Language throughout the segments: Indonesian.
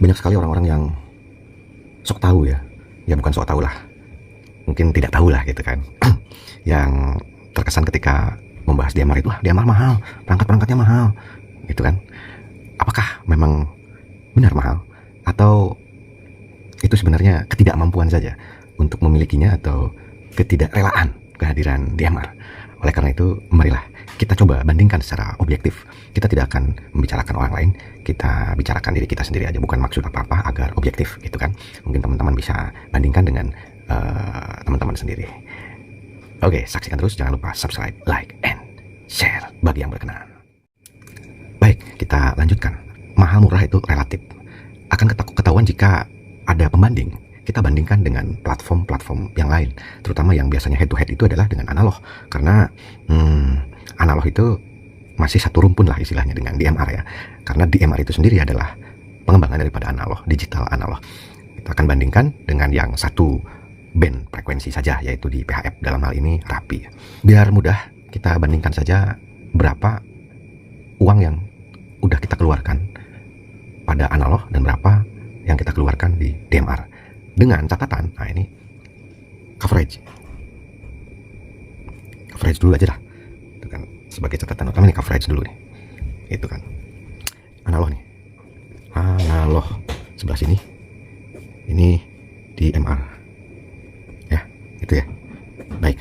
Banyak sekali orang-orang yang sok tahu ya. Ya bukan sok tahu lah, mungkin tidak tahu lah gitu kan. Yang terkesan ketika membahas DMR itu, DMR mahal, perangkat-perangkatnya mahal gitu kan. Apakah memang benar mahal, atau itu sebenarnya ketidakmampuan saja untuk memilikinya, atau ketidakrelaan kehadiran DMR? Oleh karena itu, marilah kita coba bandingkan secara objektif. Kita tidak akan membicarakan orang lain, kita bicarakan diri kita sendiri aja. Bukan maksud apa-apa, agar objektif gitu kan. Mungkin teman-teman bisa bandingkan dengan teman-teman sendiri. Oke, saksikan terus, jangan lupa subscribe, like, and share bagi yang berkenan. Baik, kita lanjutkan. Mahal murah itu relatif. Akan ketahuan jika ada pembanding. Kita bandingkan dengan platform-platform yang lain, terutama yang biasanya head to head itu adalah dengan analog. Karena analog itu masih satu rumpun lah istilahnya dengan DMR ya. Karena DMR itu sendiri adalah pengembangan daripada analog, digital analog. Kita akan bandingkan dengan yang satu band frekuensi saja, yaitu di PHF, dalam hal ini Rapi. Biar mudah, kita bandingkan saja berapa uang yang udah kita keluarkan pada analog dan berapa yang kita keluarkan di DMR. Dengan catatan, nah ini coverage dulu aja lah. Itu kan sebagai catatan utama, ini coverage dulu nih. Itu kan analog nih. Analog sebelah sini. Ini DMR. Ya, itu ya. Baik.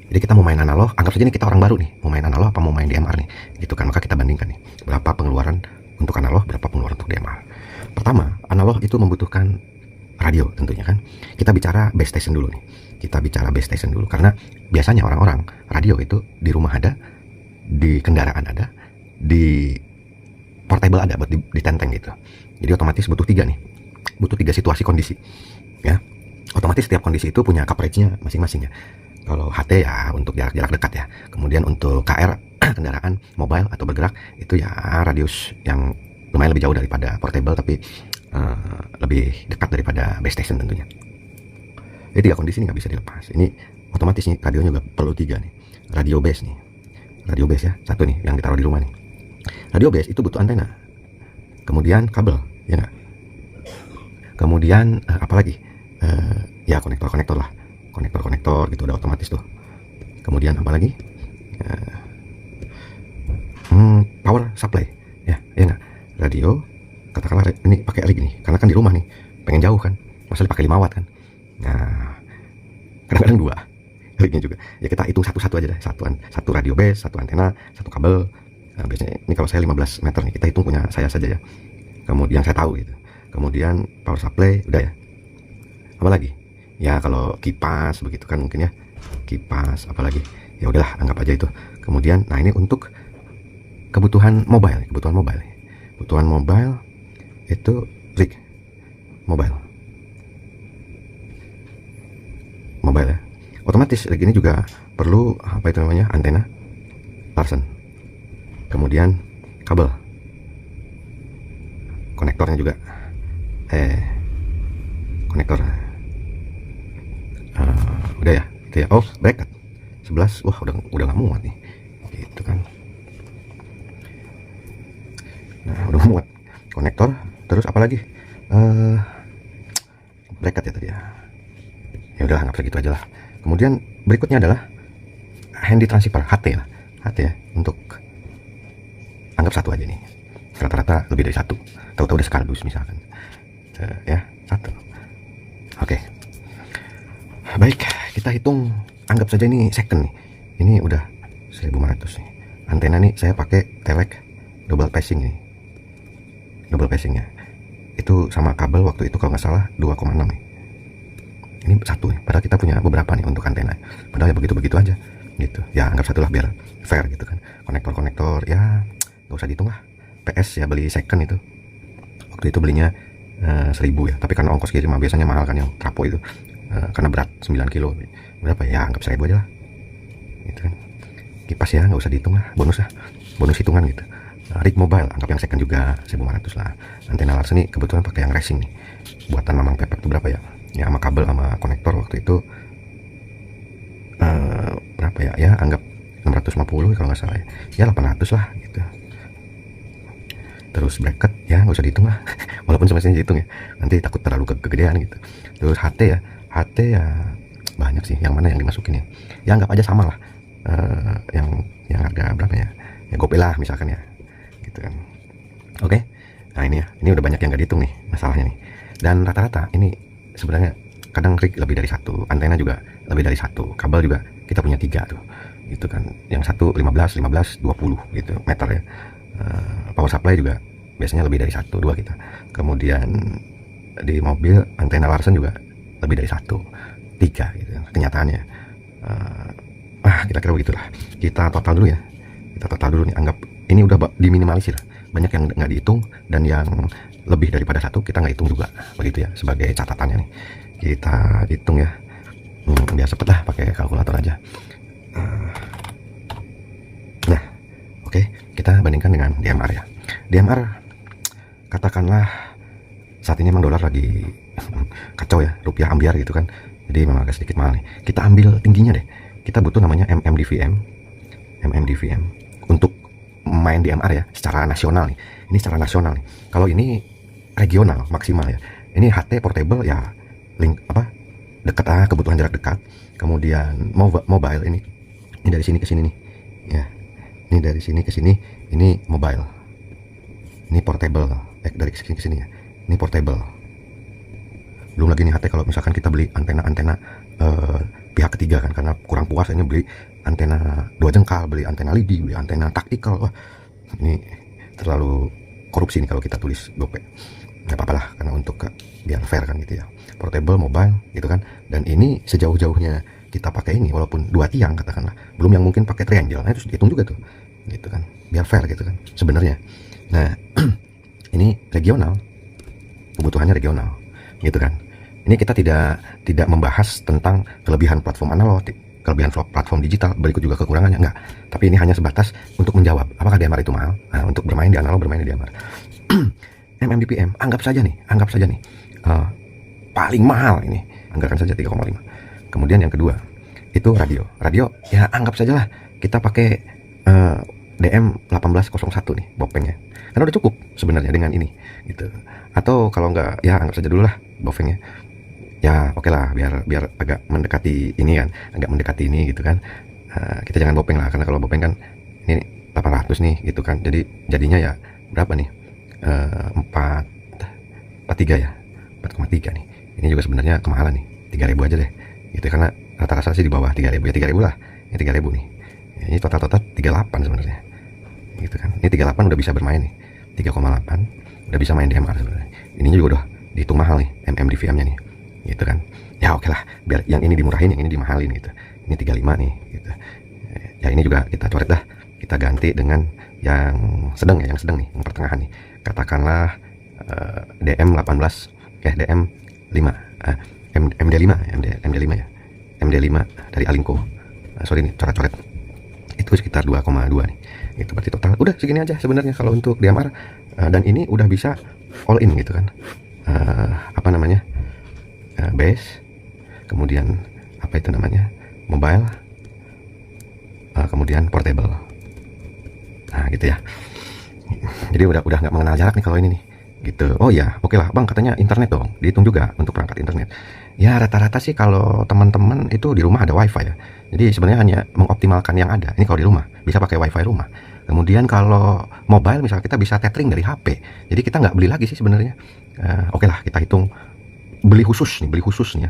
Jadi kita mau main analog, anggap saja nih kita orang baru nih, mau main analog apa mau main DMR nih. Gitu kan, maka kita bandingkan nih. Berapa pengeluaran untuk analog, berapa pengeluaran untuk DMR. Pertama, analog itu membutuhkan radio tentunya kan. Kita bicara base station dulu nih. Karena biasanya orang-orang radio itu di rumah ada, di kendaraan ada, di portable ada buat ditenteng gitu. Jadi otomatis butuh tiga nih. Butuh tiga situasi kondisi. Ya. Otomatis setiap kondisi itu punya coverage-nya masing-masing ya. Kalau HT ya untuk jarak-jarak dekat ya. Kemudian untuk KR kendaraan mobile atau bergerak itu ya radius yang lumayan lebih jauh daripada portable, tapi lebih dekat daripada base station tentunya. Jadi tiga kondisi ini nggak bisa dilepas. Ini otomatis nih radionya juga perlu tiga nih. Radio base ya, satu nih yang ditaruh di rumah nih. Radio base itu butuh antena, kemudian kabel, ya nggak? Kemudian apalagi? Ya konektor lah, konektor gitu udah otomatis tuh. Kemudian apalagi? Power supply, ya nggak? Radio, katakanlah ini pakai rig nih, karena kan di rumah nih, pengen jauh kan, masa dipakai 5 watt kan. Nah, kadang-kadang 2 rignya juga. Ya kita hitung satu-satu aja deh, satu radio base, satu antena, satu kabel. Nah, biasanya ini kalau saya 15 meter nih, kita hitung punya saya saja ya. Kemudian saya tahu gitu. Kemudian power supply udah ya. Apa lagi? Ya kalau kipas begitu kan mungkin ya. Kipas apalagi? Ya udahlah, anggap aja itu. Kemudian nah ini untuk kebutuhan mobile itu rig mobile ya. Otomatis rig ini juga perlu apa itu namanya, antena Larsen, kemudian kabel, konektornya juga konektor udah ya itu ya. Oh, bracket 11, wah udah nggak muat nih gitu kan. Nah udah muat konektor, terus apalagi bracket ya tadi ya. Ya udah anggap segitu aja lah. Kemudian berikutnya adalah handy transceiver, HT lah, HT ya, untuk anggap satu aja nih. Rata-rata lebih dari satu, tahu-tahu udah sekardus misalkan ya, satu. Oke. Baik, kita hitung, anggap saja ini second nih. Ini udah 1500 nih. Antena nih saya pakai Telek double passing nih. Double passingnya itu sama kabel waktu itu kalau nggak salah 2,6 nih. Ini satu nih, padahal kita punya beberapa nih untuk antena. Padahal ya begitu-begitu aja gitu. Ya anggap satu lah biar fair gitu kan. Konektor ya nggak usah dihitung lah. PS ya beli second itu. Waktu itu belinya 1000 ya. Tapi karena ongkos kirim biasanya mahal kan yang trapo itu. Karena berat 9 kilo. Berapa ya? Anggap 1000 aja lah. Gitu kan. Kipas ya nggak usah dihitung lah. Bonus hitungan gitu. Rig mobile anggap yang second juga 1500 lah. Antena Larsen ini kebetulan pakai yang racing nih. Buatan Mamang Pepek itu berapa ya? Ya sama kabel sama konektor waktu itu berapa ya? Ya anggap 650 kalau nggak salah ya. Ya 800 lah gitu. Terus bracket ya nggak usah dihitung lah, walaupun semestinya dihitung ya, nanti takut terlalu kegedean gitu. Terus HT ya banyak sih, yang mana yang dimasukin ya, ya anggap aja sama lah. Yang harga berapa ya, ya GoPay lah misalkan ya, gitu kan. Oke, nah ini ya, ini udah banyak yang nggak dihitung nih masalahnya nih. Dan rata-rata ini sebenarnya kadang rig lebih dari satu, antena juga lebih dari satu, kabel juga kita punya 3 tuh, gitu kan. Yang satu 15, 20 gitu meter ya. Power supply juga biasanya lebih dari 1, 2 kita. Kemudian di mobil antena Larsen juga lebih dari 1, 3 gitu kenyataannya. Kira-kira begitulah. Kita total dulu ya. Kita total dulu nih, anggap ini udah diminimalisir. Banyak yang nggak dihitung, dan yang lebih daripada 1 kita nggak hitung juga. Begitu ya, sebagai catatannya nih. Kita hitung ya. Biar cepet lah pakai kalkulator aja. Nah, oke, kita bandingkan dengan DMR ya. DMR katakanlah saat ini memang dolar lagi kacau ya, rupiah ambiar gitu kan. Jadi memang agak sedikit mahal nih. Kita ambil tingginya deh. Kita butuh namanya MMDVM untuk main DMR ya, secara nasional nih. Ini secara nasional nih. Kalau ini regional maksimal ya. Ini HT portable ya, link dekat kebutuhan jarak dekat. Kemudian mobile ini dari sini ke sini nih. Ya. Ini dari sini ke sini, ini mobile. Ini portable. Dari sini ke sini ya. Ini portable. Belum lagi nih HT kalau misalkan kita beli antena pihak ketiga kan, karena kurang puas ini beli antena 2 jengkal, beli antena lidi, beli antena taktikal. Wah, ini terlalu korupsi nih kalau kita tulis GoPay. Nggak apa-apa lah, karena untuk biar fair kan gitu ya. Portable, mobile gitu kan. Dan ini sejauh-jauhnya kita pakai ini, walaupun 2 tiang katakanlah, belum yang mungkin pakai triangle, nah itu dihitung juga tuh, gitu kan, biar fair gitu kan sebenarnya. Nah ini regional, kebutuhannya regional, gitu kan. Ini kita tidak membahas tentang kelebihan platform analog, kelebihan platform digital, berikut juga kekurangannya, enggak. Tapi ini hanya sebatas untuk menjawab apakah DMR itu mahal. Nah, untuk bermain di analog, bermain di DMR. MMDPM, anggap saja nih, paling mahal ini, anggarkan saja 3,5. Kemudian yang kedua itu radio ya, anggap saja lah kita pakai DM 1801 nih bopengnya, karena udah cukup sebenarnya dengan ini gitu. Atau kalau enggak ya anggap saja dulu lah bopengnya ya, oke lah, biar agak mendekati ini kan, agak mendekati ini gitu kan. Kita jangan bopeng lah, karena kalau bopeng kan ini 800 nih gitu kan, jadinya ya berapa nih, 4,3 ya, 4,3 nih. Ini juga sebenarnya kemahalan nih, 3.000 aja deh gitu, karena rata-rata sih di bawah 3.000 ya, 3.000 lah. Ini 3.000 nih, ini total 38 sebenarnya gitu kan. Ini 38 udah bisa bermain nih, 3,8 udah bisa main DMR sebenarnya. Ini juga udah dihitung mahal nih MMDVM nya nih gitu kan. Ya oke lah, biar yang ini dimurahin, yang ini dimahalin gitu. Ini 35 nih gitu. Ya ini juga kita coret dah, kita ganti dengan yang sedang ya, yang sedang nih, yang pertengahan nih. Katakanlah DM 18 DM 5, MD5 ya, MD5 dari Alingco. Sorry nih, coret-coret itu sekitar 2,2 nih. Itu berarti total udah segini aja sebenarnya kalau untuk DMR. Dan ini udah bisa all in gitu kan. Base, kemudian apa itu namanya, mobile, kemudian portable. Nah gitu ya. Jadi udah nggak mengenal jarak nih kalau ini nih gitu. Oh ya, oke lah bang, katanya internet dong, dihitung juga untuk perangkat internet. Ya rata-rata sih kalau teman-teman itu di rumah ada wifi ya, jadi sebenarnya hanya mengoptimalkan yang ada. Ini kalau di rumah bisa pakai wifi rumah. Kemudian kalau mobile misalnya kita bisa tethering dari HP, jadi kita nggak beli lagi sih sebenarnya. Oke lah, kita hitung beli khusus nih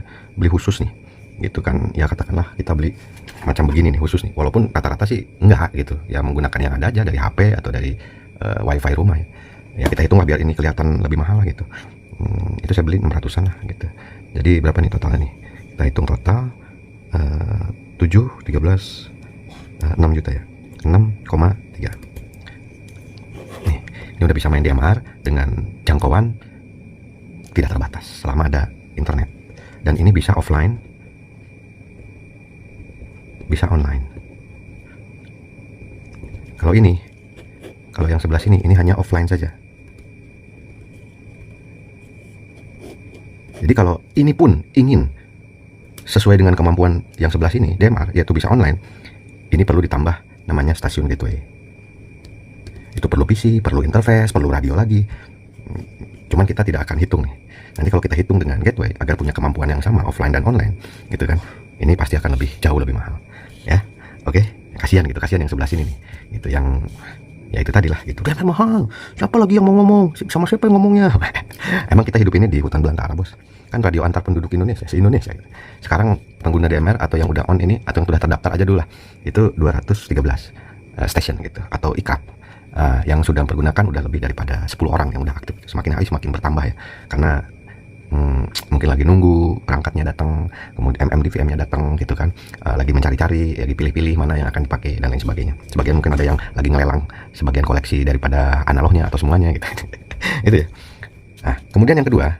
gitu kan ya, katakanlah kita beli macam begini nih khusus nih, walaupun rata-rata sih enggak gitu ya, menggunakan yang ada aja dari HP atau dari wifi rumah ya. Ya kita hitung lah biar ini kelihatan lebih mahal lah gitu. Itu saya beli 600-an lah gitu. Jadi berapa nih totalnya nih, kita hitung total 7, 13, 6 juta ya, 6,3 nih. Ini udah bisa main DMR dengan jangkauan tidak terbatas selama ada internet, dan ini bisa offline, bisa online. Kalau yang sebelah sini ini hanya offline saja. Jadi kalau ini pun ingin sesuai dengan kemampuan yang sebelah sini DMR, yaitu bisa online, ini perlu ditambah namanya stasiun gateway. Itu perlu PC, perlu interface, perlu radio lagi. Cuman kita tidak akan hitung nih. Nanti kalau kita hitung dengan gateway agar punya kemampuan yang sama offline dan online, gitu kan, ini pasti akan jauh lebih mahal. Ya, oke, kasihan gitu, kasihan yang sebelah sini nih, itu yang ya itu tadi lah, gitu. Udah mahal. Siapa lagi yang mau ngomong? Sama siapa yang ngomongnya? Emang kita hidup ini di hutan belantara, bos. Kan radio antar penduduk Indonesia, se-Indonesia. Sekarang pengguna DMR atau yang udah on ini atau yang sudah terdaftar aja dulu lah, itu 213 station gitu atau IKAP. Yang sudah mempergunakan udah lebih daripada 10 orang yang udah aktif. Semakin hari semakin bertambah ya, karena mungkin lagi nunggu perangkatnya datang, kemudian MMDVM-nya datang gitu kan, lagi mencari-cari, ya dipilih-pilih mana yang akan dipakai dan lain sebagainya. Sebagian mungkin ada yang lagi ngelelang sebagian koleksi daripada analognya atau semuanya gitu. Itu ya. Nah, kemudian yang kedua,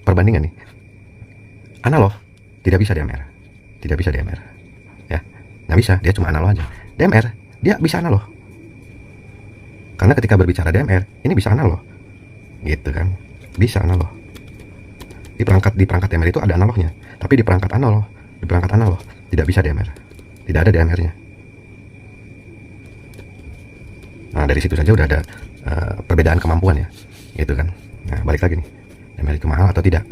perbandingan nih, analog tidak bisa DMR, tidak bisa DMR, ya nggak bisa, dia cuma analog aja. DMR dia bisa analog, karena ketika berbicara DMR ini bisa analog, gitu kan, bisa analog. Di perangkat DMR itu ada analognya, tapi di perangkat analog tidak bisa DMR, tidak ada DMR-nya. Nah dari situ saja udah ada perbedaan kemampuan ya, gitu kan. Nah balik lagi nih, DMR itu mahal atau tidak?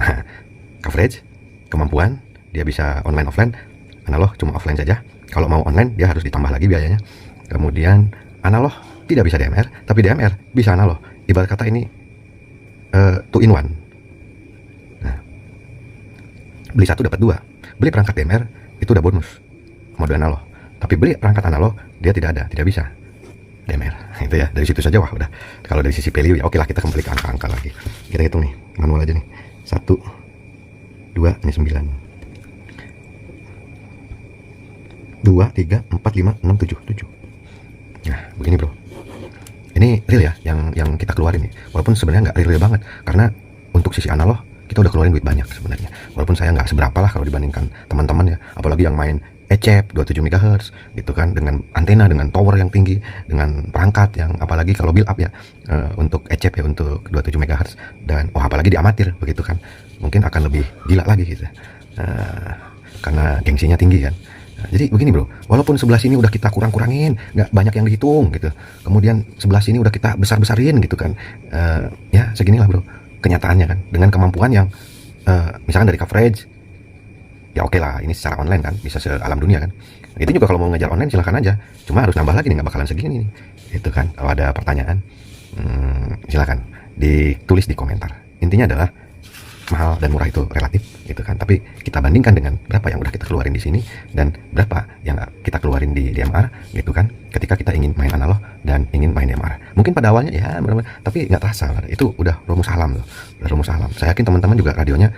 Coverage, kemampuan, dia bisa online offline, analog cuma offline saja. Kalau mau online dia harus ditambah lagi biayanya. Kemudian analog tidak bisa DMR, tapi DMR bisa analog. Ibarat kata ini 2 in 1. Nah, beli 1 dapat 2. Beli perangkat DMR itu udah bonus mode analog. Tapi beli perangkat analog dia tidak bisa DMR. Itu ya, dari situ saja wah udah. Kalau dari sisi value ya oke lah, kita kembali ke angka-angka lagi. Kita hitung nih, manual aja nih. 1 2 ini 9. 2 3 4 5 6 7. Nah, begini bro. Ini real ya yang kita keluarin nih. Walaupun sebenarnya nggak real banget, karena untuk sisi analog kita udah keluarin duit banyak sebenarnya. Walaupun saya nggak seberapa lah kalau dibandingkan teman-teman ya, apalagi yang main ECEP 27 MHz gitu kan, dengan antena, dengan tower yang tinggi, dengan perangkat yang apalagi kalau build up ya, untuk ECEP ya, untuk 27 MHz, dan apalagi di amatir begitu kan, mungkin akan lebih gila lagi gitu, karena gengsinya tinggi kan. Nah, jadi begini bro, walaupun sebelah sini udah kita kurangin, nggak banyak yang dihitung gitu, kemudian sebelah sini udah kita besar-besarin gitu kan, ya seginilah bro kenyataannya kan, dengan kemampuan yang misalkan dari coverage ya oke lah, ini secara online kan bisa se-alam dunia kan. Itu juga kalau mau ngejar online silahkan aja, cuma harus nambah lagi nih, nggak bakalan segini nih itu kan. Kalau ada pertanyaan silahkan ditulis di komentar. Intinya adalah mahal dan murah itu relatif gitu kan, tapi kita bandingkan dengan berapa yang udah kita keluarin di sini dan berapa yang kita keluarin di DMR gitu kan, ketika kita ingin main analog dan ingin main DMR. Mungkin pada awalnya ya benar-benar, tapi nggak terasa, itu udah rumus alam loh, udah rumus alam. Saya yakin teman-teman juga radionya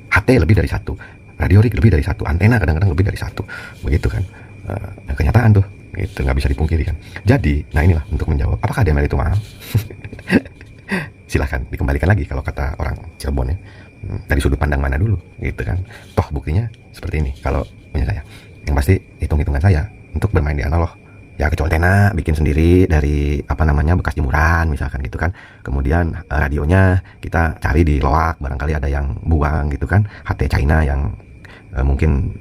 HT lebih dari 1, radio rig lebih dari 1, antena kadang-kadang lebih dari 1, begitu kan. Kenyataan tuh itu nggak bisa dipungkiri kan. Jadi nah inilah untuk menjawab apakah DMR itu mahal. Silahkan dikembalikan lagi kalau kata orang Cirebon ya, dari sudut pandang mana dulu gitu kan. Toh buktinya seperti ini kalau punya saya. Yang pasti hitung-hitungan saya untuk bermain di analog ya, kecuali antena bikin sendiri dari bekas jemuran misalkan gitu kan. Kemudian radionya kita cari di loak, barangkali ada yang buang gitu kan, HT China yang mungkin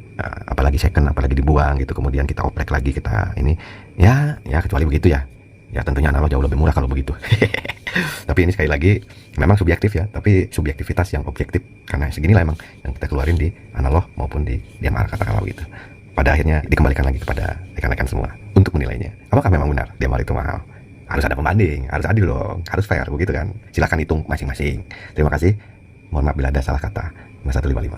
apalagi second, apalagi dibuang gitu, kemudian kita oprek lagi, kita ini ya kecuali begitu ya. Ya tentunya analog jauh lebih murah kalau begitu. Tapi ini sekali lagi memang subjektif ya, tapi subjektivitas yang objektif, karena seginilah emang yang kita keluarin di analog maupun di DMR katakanlah gitu. Pada akhirnya dikembalikan lagi kepada rekan-rekan semua untuk menilainya. Apakah memang benar DMR itu mahal? Harus ada pembanding, harus adil dong, harus fair begitu kan. Silakan hitung masing-masing. Terima kasih. Mohon maaf bila ada salah kata. 5155.